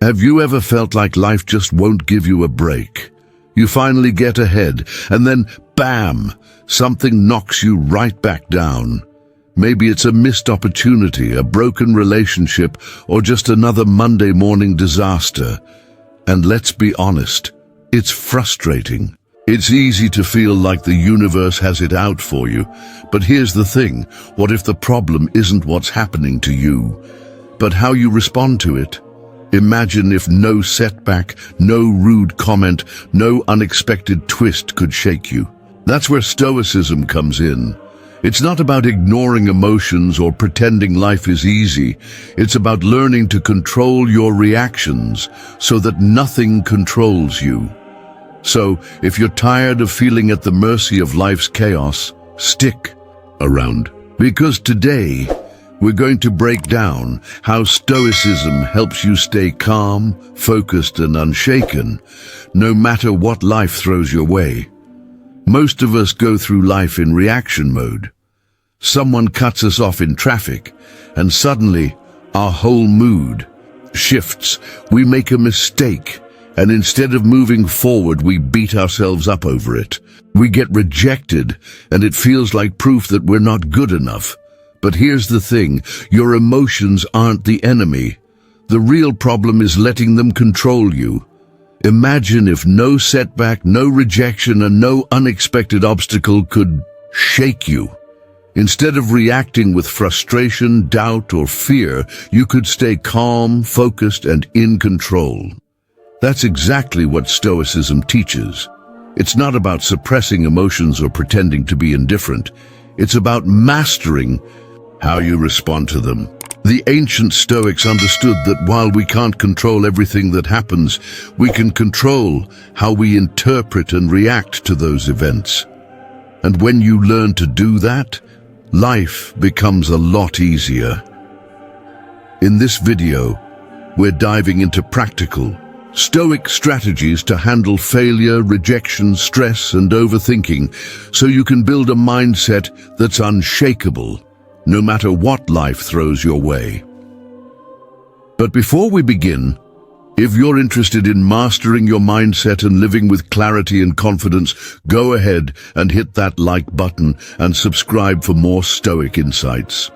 Have you ever felt like life just won't give you a break? You finally get ahead, and then, bam, something knocks you right back down. Maybe it's a missed opportunity, a broken relationship, or just another Monday morning disaster. And let's be honest, it's frustrating. It's easy to feel like the universe has it out for you. But here's the thing, what if the problem isn't what's happening to you, but how you respond to it? Imagine if no setback, no rude comment, no unexpected twist could shake you. That's where Stoicism comes in. It's not about ignoring emotions or pretending life is easy. It's about learning to control your reactions so that nothing controls you. So, if you're tired of feeling at the mercy of life's chaos, stick around. Because today, we're going to break down how Stoicism helps you stay calm, focused, and unshaken, no matter what life throws your way. Most of us go through life in reaction mode. Someone cuts us off in traffic, and suddenly, our whole mood shifts. We make a mistake, and instead of moving forward, we beat ourselves up over it. We get rejected, and it feels like proof that we're not good enough. But here's the thing, your emotions aren't the enemy. The real problem is letting them control you. Imagine if no setback, no rejection, and no unexpected obstacle could shake you. Instead of reacting with frustration, doubt, or fear, you could stay calm, focused, and in control. That's exactly what Stoicism teaches. It's not about suppressing emotions or pretending to be indifferent. It's about mastering how you respond to them. The ancient Stoics understood that while we can't control everything that happens, we can control how we interpret and react to those events. And when you learn to do that, life becomes a lot easier. In this video, we're diving into practical, Stoic strategies to handle failure, rejection, stress, and overthinking, so you can build a mindset that's unshakable, no matter what life throws your way. But before we begin, if you're interested in mastering your mindset and living with clarity and confidence, go ahead and hit that like button and subscribe for more Stoic insights.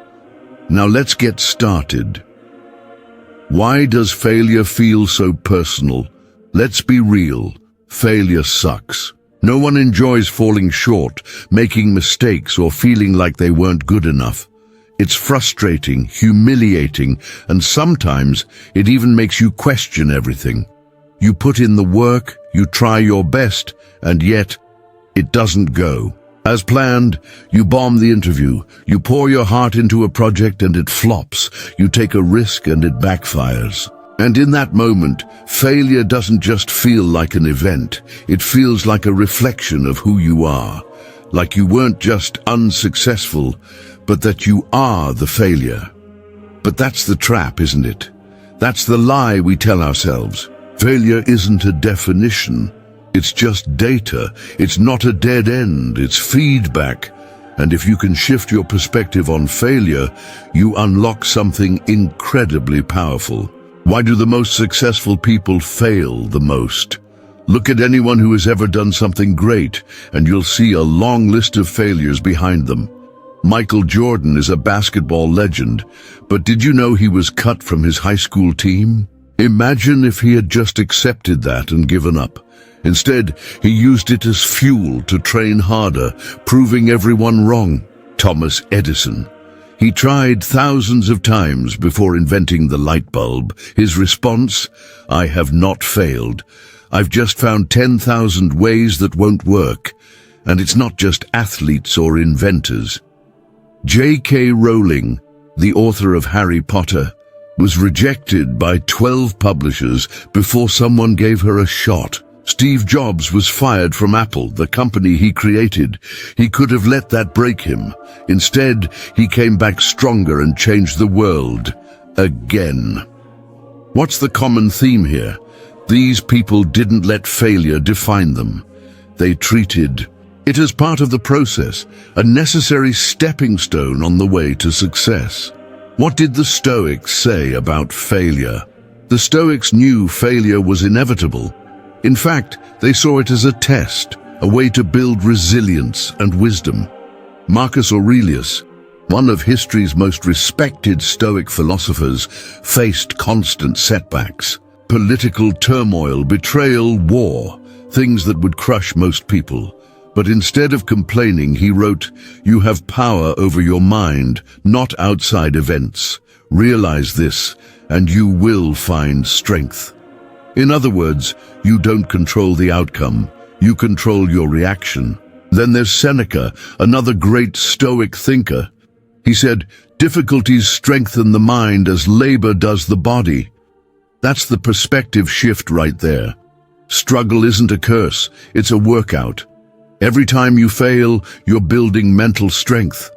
Now let's get started. Why does failure feel so personal? Let's be real. Failure sucks. No one enjoys falling short, making mistakes, or feeling like they weren't good enough. It's frustrating, humiliating, and sometimes it even makes you question everything. You put in the work, you try your best, and yet it doesn't go as planned. You bomb the interview, you pour your heart into a project and it flops. You take a risk and it backfires. And in that moment, failure doesn't just feel like an event, it feels like a reflection of who you are. Like you weren't just unsuccessful, but that you are the failure. But that's the trap, isn't it? That's the lie we tell ourselves. Failure isn't a definition. It's just data. It's not a dead end. It's feedback. And if you can shift your perspective on failure, you unlock something incredibly powerful. Why do the most successful people fail the most? Look at anyone who has ever done something great, and you'll see a long list of failures behind them. Michael Jordan is a basketball legend, but did you know he was cut from his high school team? Imagine if he had just accepted that and given up. Instead, he used it as fuel to train harder, proving everyone wrong. Thomas Edison. He tried thousands of times before inventing the light bulb. His response, "I have not failed. I've just found 10,000 ways that won't work." And it's not just athletes or inventors. J.K. Rowling, the author of Harry Potter, was rejected by 12 publishers before someone gave her a shot. Steve Jobs was fired from Apple, the company he created. He could have let that break him. Instead, he came back stronger and changed the world again. What's the common theme here? These people didn't let failure define them. They treated it as part of the process, a necessary stepping stone on the way to success. What did the Stoics say about failure? The Stoics knew failure was inevitable. In fact, they saw it as a test, a way to build resilience and wisdom. Marcus Aurelius, one of history's most respected Stoic philosophers, faced constant setbacks. Political turmoil, betrayal, war, things that would crush most people. But instead of complaining, he wrote, "You have power over your mind, not outside events. Realize this, and you will find strength." In other words, you don't control the outcome, you control your reaction. Then there's Seneca, another great Stoic thinker. He said, "Difficulties strengthen the mind as labor does the body." That's the perspective shift right there. Struggle isn't a curse, it's a workout. Every time you fail, you're building mental strength.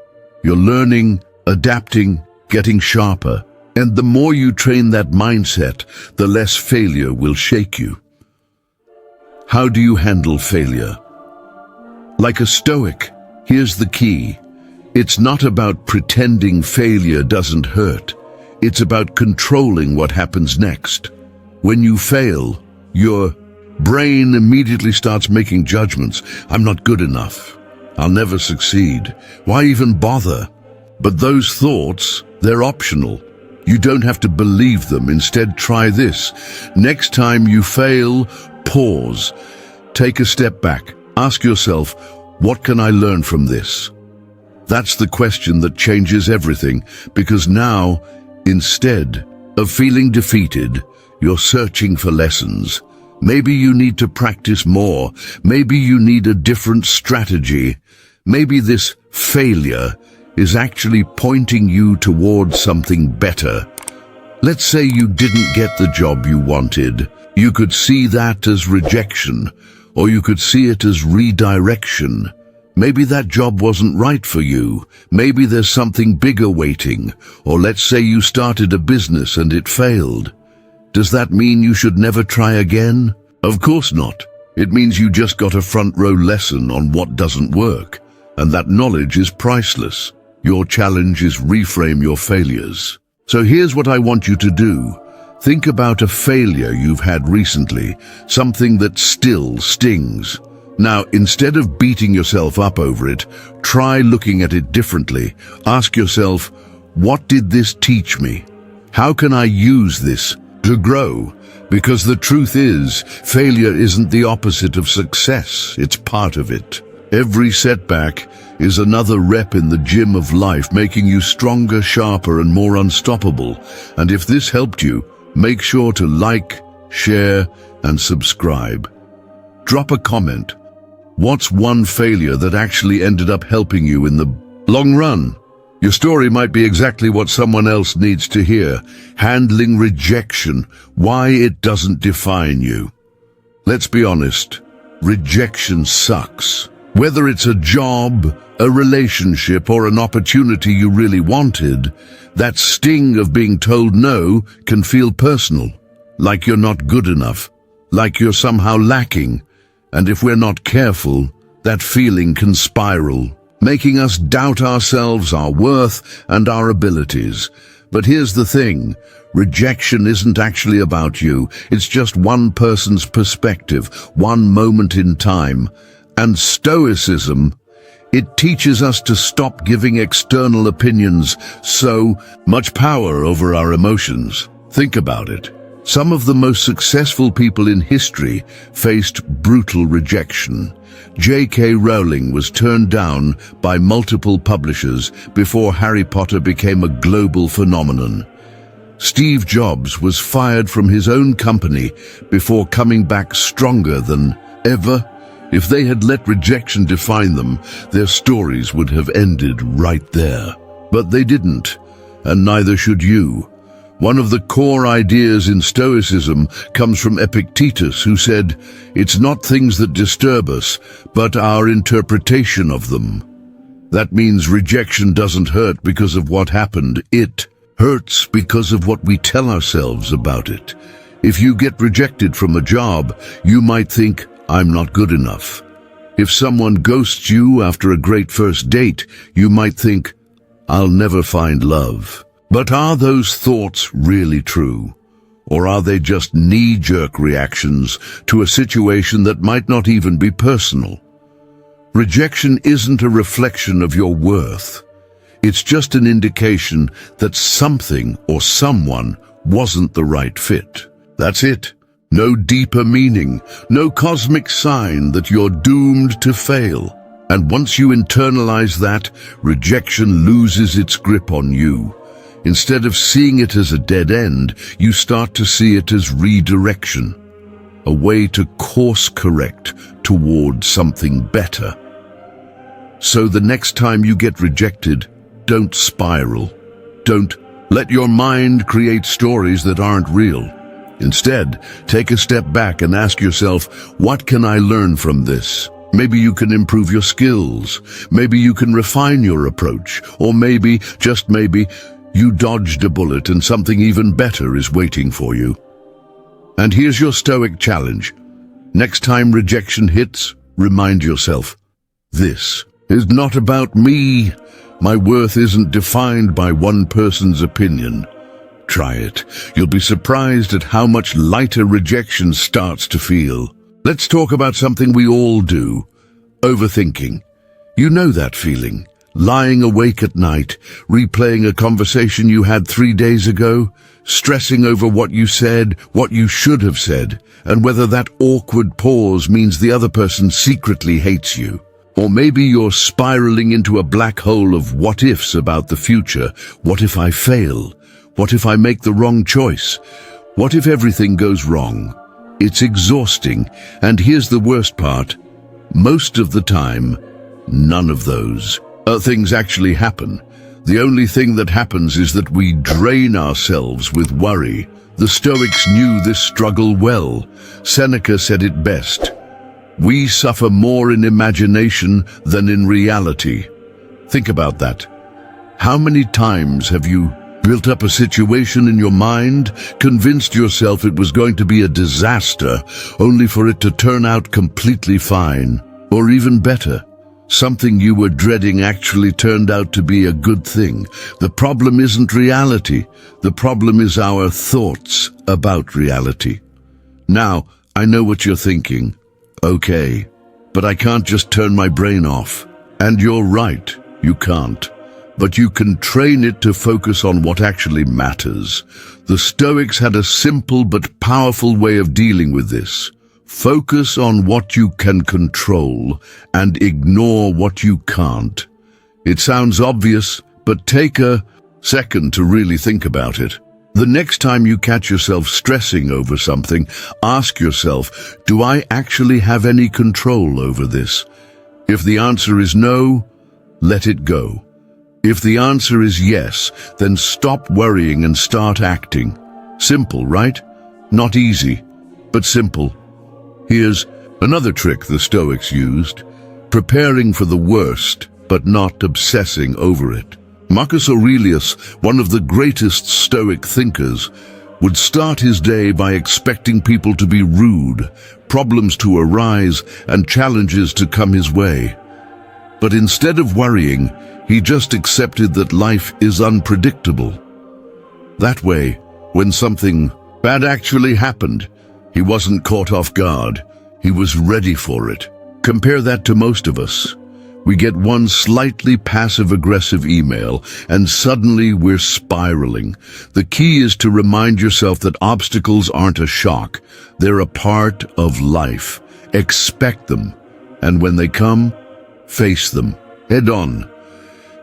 You're learning, adapting, getting sharper. And the more you train that mindset, the less failure will shake you. How do you handle failure? Like a Stoic, here's the key. It's not about pretending failure doesn't hurt. It's about controlling what happens next. When you fail, your brain immediately starts making judgments. I'm not good enough. I'll never succeed. Why even bother? But those thoughts, they're optional. You don't have to believe them. Instead, try this. Next time you fail, pause. Take a step back. Ask yourself, what can I learn from this? That's the question that changes everything, because now, instead of feeling defeated, you're searching for lessons. Maybe you need to practice more. Maybe you need a different strategy. Maybe this failure is actually pointing you towards something better. Let's say you didn't get the job you wanted. You could see that as rejection, or you could see it as redirection. Maybe that job wasn't right for you. Maybe there's something bigger waiting. Or let's say you started a business and it failed. Does that mean you should never try again? Of course not. It means you just got a front row lesson on what doesn't work. And that knowledge is priceless. Your challenge is reframe your failures. So here's what I want you to do. Think about a failure you've had recently, something that still stings. Now, instead of beating yourself up over it, try looking at it differently. Ask yourself, what did this teach me? How can I use this to grow? Because the truth is, failure isn't the opposite of success, it's part of it. Every setback is another rep in the gym of life, making you stronger, sharper, and more unstoppable. And if this helped you, make sure to like, share, and subscribe. Drop a comment. What's one failure that actually ended up helping you in the long run? Your story might be exactly what someone else needs to hear. Handling rejection, why it doesn't define you. Let's be honest, rejection sucks. Whether it's a job, a relationship, or an opportunity you really wanted, that sting of being told no can feel personal, like you're not good enough, like you're somehow lacking. And if we're not careful, that feeling can spiral, making us doubt ourselves, our worth, and our abilities. But here's the thing, rejection isn't actually about you. It's just one person's perspective, one moment in time. And Stoicism, it teaches us to stop giving external opinions so much power over our emotions. Think about it. Some of the most successful people in history faced brutal rejection. J.K. Rowling was turned down by multiple publishers before Harry Potter became a global phenomenon. Steve Jobs was fired from his own company before coming back stronger than ever. If they had let rejection define them, their stories would have ended right there. But they didn't, and neither should you. One of the core ideas in Stoicism comes from Epictetus, who said, "It's not things that disturb us, but our interpretation of them." That means rejection doesn't hurt because of what happened. It hurts because of what we tell ourselves about it. If you get rejected from a job, you might think, "I'm not good enough." If someone ghosts you after a great first date, you might think, "I'll never find love." But are those thoughts really true? Or are they just knee-jerk reactions to a situation that might not even be personal? Rejection isn't a reflection of your worth. It's just an indication that something or someone wasn't the right fit. That's it. No deeper meaning, no cosmic sign that you're doomed to fail. And once you internalize that, rejection loses its grip on you. Instead of seeing it as a dead end, you start to see it as redirection, a way to course correct toward something better. So the next time you get rejected, don't spiral. Don't let your mind create stories that aren't real. Instead, take a step back and ask yourself, what can I learn from this? Maybe you can improve your skills. Maybe you can refine your approach. Or maybe, just maybe, you dodged a bullet and something even better is waiting for you. And here's your Stoic challenge. Next time rejection hits, remind yourself, this is not about me. My worth isn't defined by one person's opinion. Try it. You'll be surprised at how much lighter rejection starts to feel. Let's talk about something we all do. Overthinking. You know that feeling. Lying awake at night, replaying a conversation you had 3 days ago, stressing over what you said, what you should have said, and whether that awkward pause means the other person secretly hates you. Or maybe you're spiraling into a black hole of what-ifs about the future. What if I fail? What if I make the wrong choice? What if everything goes wrong? It's exhausting, and here's the worst part. Most of the time, none of those things actually happen. The only thing that happens is that we drain ourselves with worry. The Stoics knew this struggle well. Seneca said it best. We suffer more in imagination than in reality. Think about that. How many times have you built up a situation in your mind, convinced yourself it was going to be a disaster, only for it to turn out completely fine? Or even better, something you were dreading actually turned out to be a good thing. The problem isn't reality. The problem is our thoughts about reality. Now, I know what you're thinking. Okay, but I can't just turn my brain off. And you're right, you can't. But you can train it to focus on what actually matters. The Stoics had a simple but powerful way of dealing with this. Focus on what you can control and ignore what you can't. It sounds obvious, but take a second to really think about it. The next time you catch yourself stressing over something, ask yourself, do I actually have any control over this? If the answer is no, let it go. If the answer is yes, then stop worrying and start acting. Simple, right? Not easy, but simple. Here's another trick the Stoics used: preparing for the worst, but not obsessing over it. Marcus Aurelius, one of the greatest Stoic thinkers, would start his day by expecting people to be rude, problems to arise, and challenges to come his way. But instead of worrying, he just accepted that life is unpredictable. That way, when something bad actually happened, he wasn't caught off guard. He was ready for it. Compare that to most of us. We get one slightly passive-aggressive email, and suddenly we're spiraling. The key is to remind yourself that obstacles aren't a shock. They're a part of life. Expect them. And when they come, face them head on.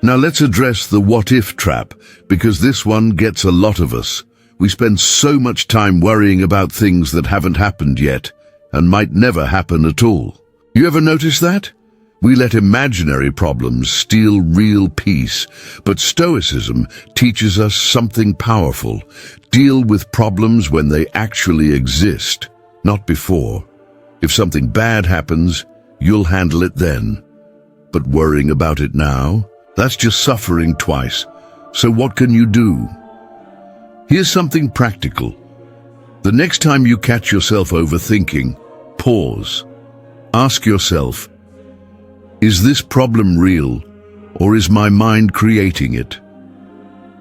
Now let's address the what-if trap, because this one gets a lot of us. We spend so much time worrying about things that haven't happened yet, and might never happen at all. You ever notice that? We let imaginary problems steal real peace, but Stoicism teaches us something powerful. Deal with problems when they actually exist, not before. If something bad happens, you'll handle it then. But worrying about it now, that's just suffering twice. So what can you do? Here's something practical. The next time you catch yourself overthinking, pause. Ask yourself, is this problem real, or is my mind creating it?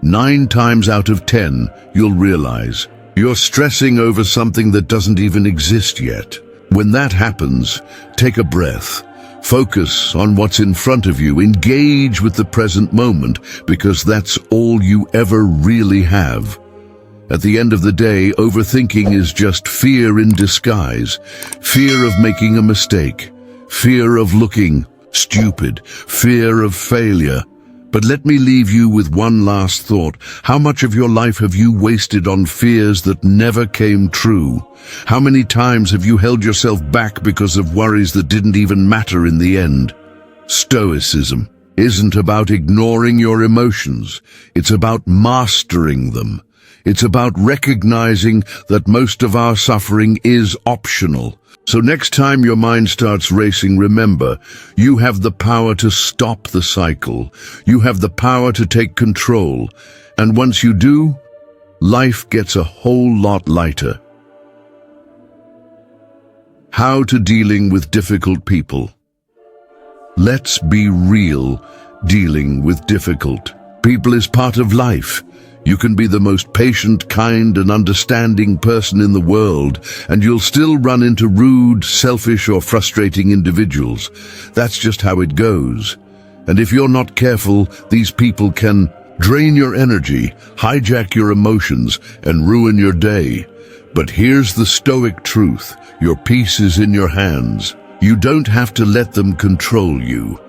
9 times out of 10, you'll realize You're stressing over something that doesn't even exist yet. When that happens, take a breath. Focus on what's in front of you. Engage with the present moment, because that's all you ever really have. At the end of the day, overthinking is just fear in disguise. Fear of making a mistake. Fear of looking stupid. Fear of failure. But let me leave you with one last thought. How much of your life have you wasted on fears that never came true? How many times have you held yourself back because of worries that didn't even matter in the end? Stoicism isn't about ignoring your emotions. It's about mastering them. It's about recognizing that most of our suffering is optional. So next time your mind starts racing, remember, you have the power to stop the cycle. You have the power to take control. And once you do, life gets a whole lot lighter. How to dealing with difficult people. Let's be real. Dealing with difficult people is part of life. You can be the most patient, kind, and understanding person in the world, and you'll still run into rude, selfish, or frustrating individuals. That's just how it goes. And if you're not careful, these people can drain your energy, hijack your emotions, and ruin your day. But here's the Stoic truth. Your peace is in your hands. You don't have to let them control you.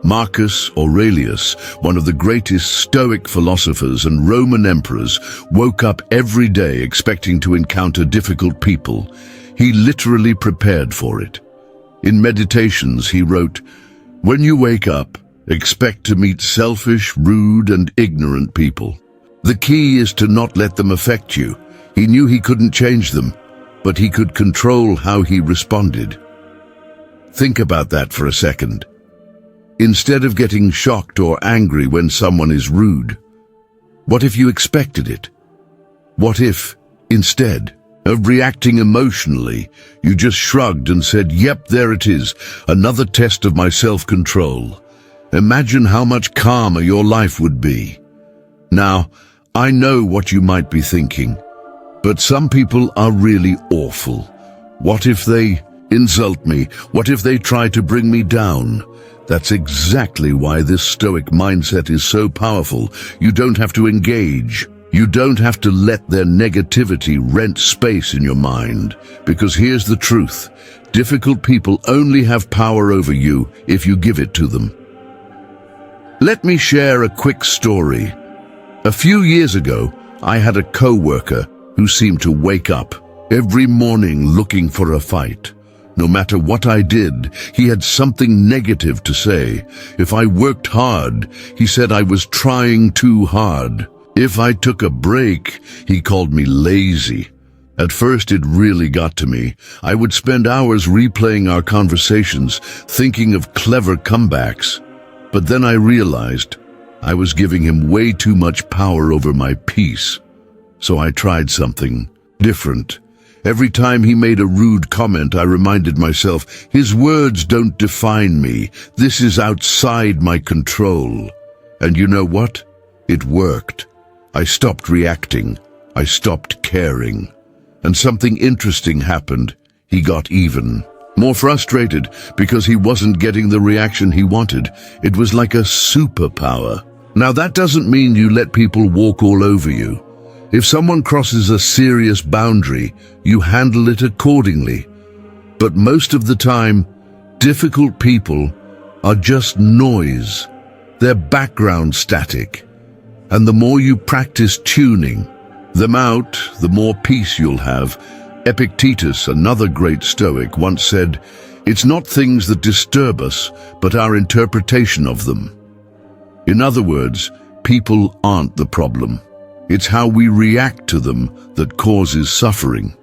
Marcus Aurelius, one of the greatest Stoic philosophers and Roman emperors, woke up every day expecting to encounter difficult people. He literally prepared for it. In Meditations, he wrote, "When you wake up, expect to meet selfish, rude, and ignorant people. The key is to not let them affect you." He knew he couldn't change them, but he could control how he responded. Think about that for a second. Instead of getting shocked or angry when someone is rude, what if you expected it? What if, instead of reacting emotionally, you just shrugged and said, "Yep, there it is, another test of my self-control"? Imagine how much calmer your life would be. Now, I know what you might be thinking, but some people are really awful. What if they insult me? What if they try to bring me down? That's exactly why this Stoic mindset is so powerful. You don't have to engage. You don't have to let their negativity rent space in your mind. Because here's the truth. Difficult people only have power over you if you give it to them. Let me share a quick story. A few years ago, I had a co-worker who seemed to wake up every morning looking for a fight. No matter what I did, he had something negative to say. If I worked hard, he said I was trying too hard. If I took a break, he called me lazy. At first, it really got to me. I would spend hours replaying our conversations, thinking of clever comebacks. But then I realized I was giving him way too much power over my peace. So I tried something different. Every time he made a rude comment, I reminded myself, his words don't define me. This is outside my control. And you know what? It worked. I stopped reacting. I stopped caring. And something interesting happened. He got even more frustrated because he wasn't getting the reaction he wanted. It was like a superpower. Now that doesn't mean you let people walk all over you. If someone crosses a serious boundary, you handle it accordingly. But most of the time, difficult people are just noise. They're background static. And the more you practice tuning them out, the more peace you'll have. Epictetus, another great Stoic, once said, "It's not things that disturb us, but our interpretation of them." In other words, people aren't the problem. It's how we react to them that causes suffering.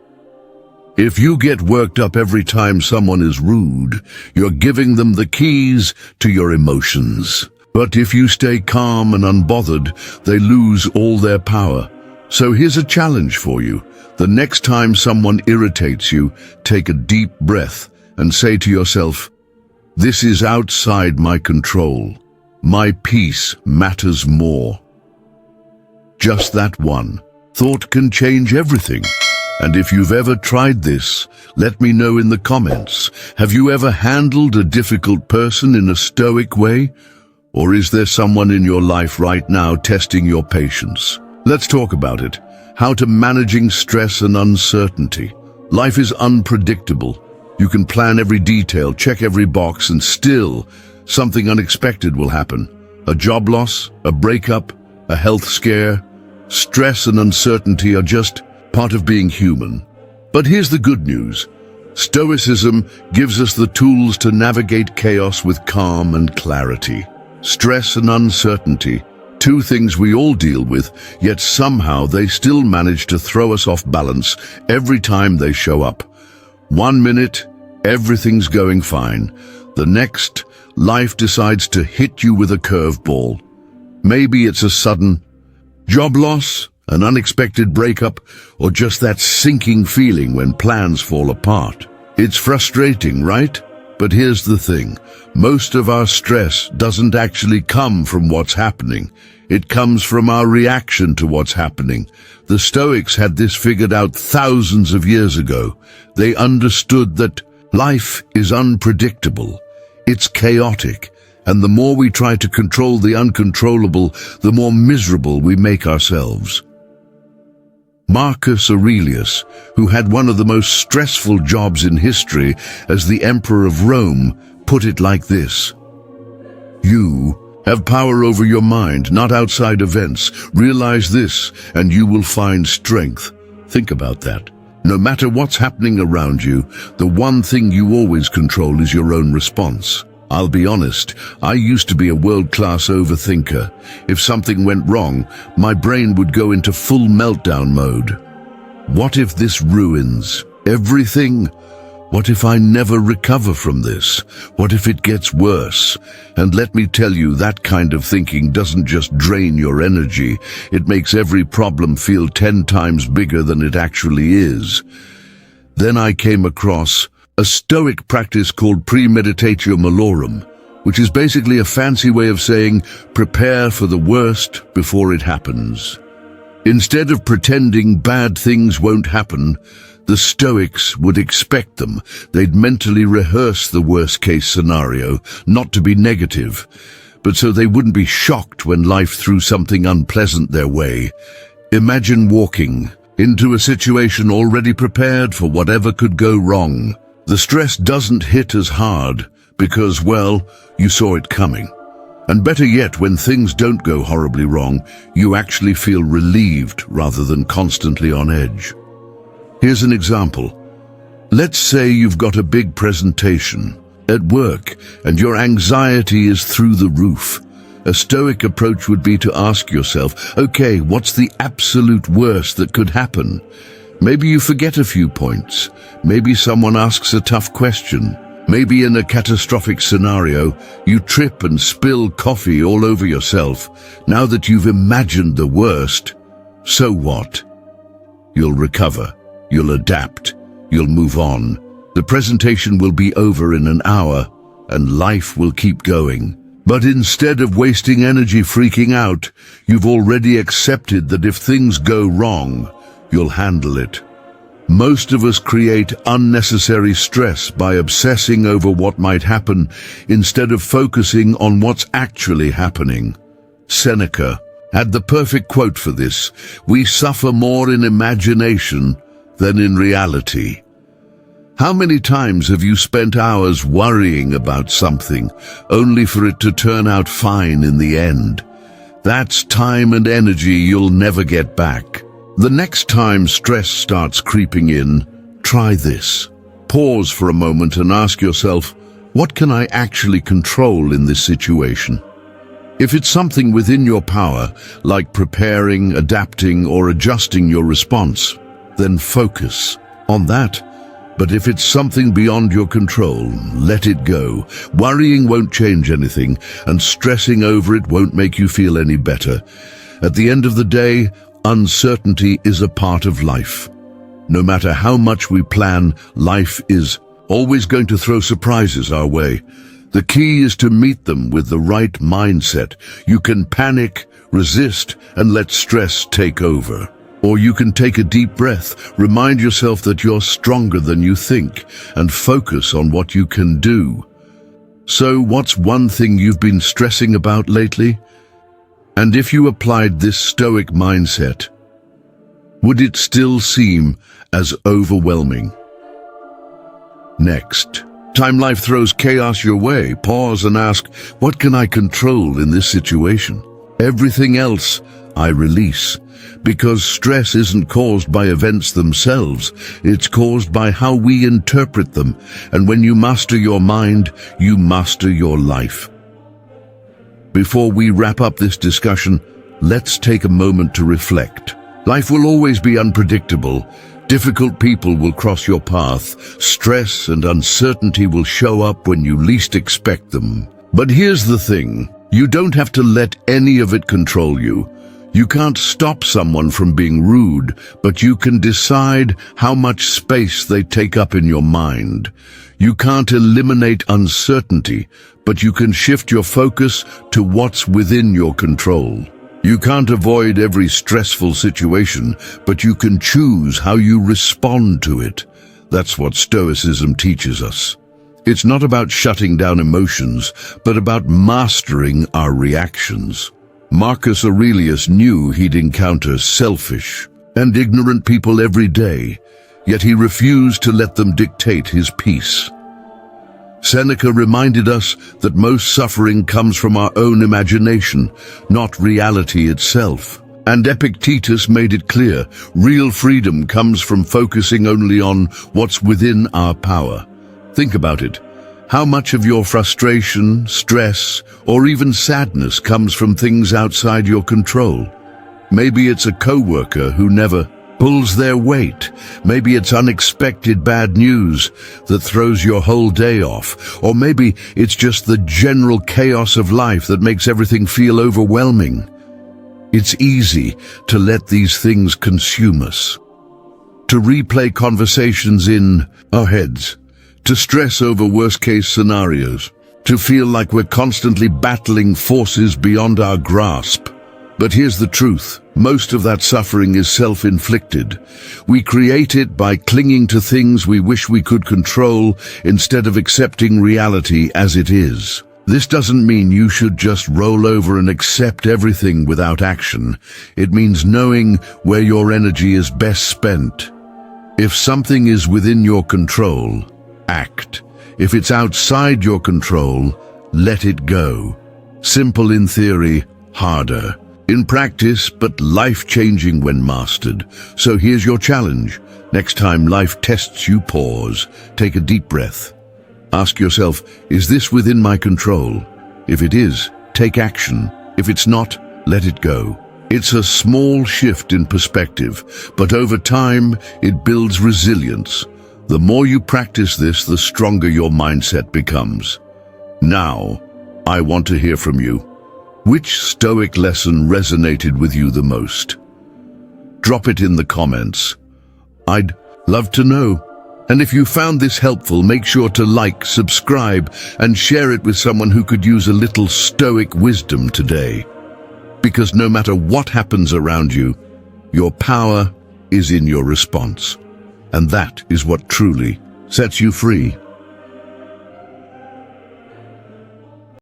If you get worked up every time someone is rude, you're giving them the keys to your emotions. But if you stay calm and unbothered, they lose all their power. So here's a challenge for you. The next time someone irritates you, take a deep breath and say to yourself, "This is outside my control. My peace matters more." Just that one thought can change everything. And if you've ever tried this, let me know in the comments. Have you ever handled a difficult person in a stoic way? Or is there someone in your life right now testing your patience? Let's talk about it. How to managing stress and uncertainty. Life is unpredictable. You can plan every detail, check every box, and still something unexpected will happen. A job loss, a breakup, a health scare. Stress and uncertainty are just part of being human. But here's the good news. Stoicism gives us the tools to navigate chaos with calm and clarity. Stress and uncertainty, two things we all deal with, yet somehow they still manage to throw us off balance every time they show up. 1 minute, everything's going fine. The next, life decides to hit you with a curveball. Maybe it's a sudden job loss, an unexpected breakup, or just that sinking feeling when plans fall apart. It's frustrating, right? But here's the thing. Most of our stress doesn't actually come from what's happening. It comes from our reaction to what's happening. The Stoics had this figured out thousands of years ago. They understood that life is unpredictable. It's chaotic. And the more we try to control the uncontrollable, the more miserable we make ourselves. Marcus Aurelius, who had one of the most stressful jobs in history as the Emperor of Rome, put it like this: "You have power over your mind, not outside events. Realize this, and you will find strength." Think about that. No matter what's happening around you, the one thing you always control is your own response. I'll be honest, I used to be a world-class overthinker. If something went wrong, my brain would go into full meltdown mode. What if this ruins everything? What if I never recover from this? What if it gets worse? And let me tell you, that kind of thinking doesn't just drain your energy, it makes every problem feel 10 times bigger than it actually is. Then I came across a Stoic practice called premeditatio malorum, which is basically a fancy way of saying prepare for the worst before it happens. Instead of pretending bad things won't happen, the Stoics would expect them. They'd mentally rehearse the worst-case scenario, not to be negative, but so they wouldn't be shocked when life threw something unpleasant their way. Imagine walking into a situation already prepared for whatever could go wrong. The stress doesn't hit as hard because, well, you saw it coming. And better yet, when things don't go horribly wrong, you actually feel relieved rather than constantly on edge. Here's an example. Let's say you've got a big presentation at work and your anxiety is through the roof. A Stoic approach would be to ask yourself, okay, what's the absolute worst that could happen? Maybe you forget a few points. Maybe someone asks a tough question. Maybe in a catastrophic scenario, you trip and spill coffee all over yourself. Now that you've imagined the worst, so what? You'll recover. You'll adapt. You'll move on. The presentation will be over in an hour, and life will keep going. But instead of wasting energy freaking out, you've already accepted that if things go wrong, you'll handle it. Most of us create unnecessary stress by obsessing over what might happen instead of focusing on what's actually happening. Seneca had the perfect quote for this: "We suffer more in imagination than in reality." How many times have you spent hours worrying about something, only for it to turn out fine in the end? That's time and energy you'll never get back. The next time stress starts creeping in, try this. Pause for a moment and ask yourself, what can I actually control in this situation? If it's something within your power, like preparing, adapting, or adjusting your response, then focus on that. But if it's something beyond your control, let it go. Worrying won't change anything, and stressing over it won't make you feel any better. At the end of the day, uncertainty is a part of life. No matter how much we plan, life is always going to throw surprises our way. The key is to meet them with the right mindset. You can panic, resist, and let stress take over. Or you can take a deep breath, remind yourself that you're stronger than you think, and focus on what you can do. So, what's one thing you've been stressing about lately? And if you applied this Stoic mindset, would it still seem as overwhelming? Next, Time-Lapse throws chaos your way. Pause and ask, what can I control in this situation? Everything else I release. Because stress isn't caused by events themselves, it's caused by how we interpret them. And when you master your mind, you master your life. Before we wrap up this discussion, let's take a moment to reflect. Life will always be unpredictable. Difficult people will cross your path. Stress and uncertainty will show up when you least expect them. But here's the thing, you don't have to let any of it control you. You can't stop someone from being rude, but you can decide how much space they take up in your mind. You can't eliminate uncertainty, but you can shift your focus to what's within your control. You can't avoid every stressful situation, but you can choose how you respond to it. That's what Stoicism teaches us. It's not about shutting down emotions, but about mastering our reactions. Marcus Aurelius knew he'd encounter selfish and ignorant people every day, yet he refused to let them dictate his peace. Seneca reminded us that most suffering comes from our own imagination, not reality itself. And Epictetus made it clear, real freedom comes from focusing only on what's within our power. Think about it. How much of your frustration, stress, or even sadness comes from things outside your control? Maybe it's a coworker who never pulls their weight. Maybe it's unexpected bad news that throws your whole day off. Or maybe it's just the general chaos of life that makes everything feel overwhelming. It's easy to let these things consume us, to replay conversations in our heads, to stress over worst-case scenarios, to feel like we're constantly battling forces beyond our grasp. But here's the truth. Most of that suffering is self-inflicted. We create it by clinging to things we wish we could control instead of accepting reality as it is. This doesn't mean you should just roll over and accept everything without action. It means knowing where your energy is best spent. If something is within your control, act. If it's outside your control, let it go. Simple in theory, harder in practice, but life-changing when mastered. So here's your challenge. Next time life tests you, pause. Take a deep breath. Ask yourself, is this within my control? If it is, take action. If it's not, let it go. It's a small shift in perspective, but over time, it builds resilience. The more you practice this, the stronger your mindset becomes. Now, I want to hear from you. Which Stoic lesson resonated with you the most? Drop it in the comments. I'd love to know. And if you found this helpful, make sure to like, subscribe, and share it with someone who could use a little Stoic wisdom today. Because no matter what happens around you, your power is in your response. And that is what truly sets you free.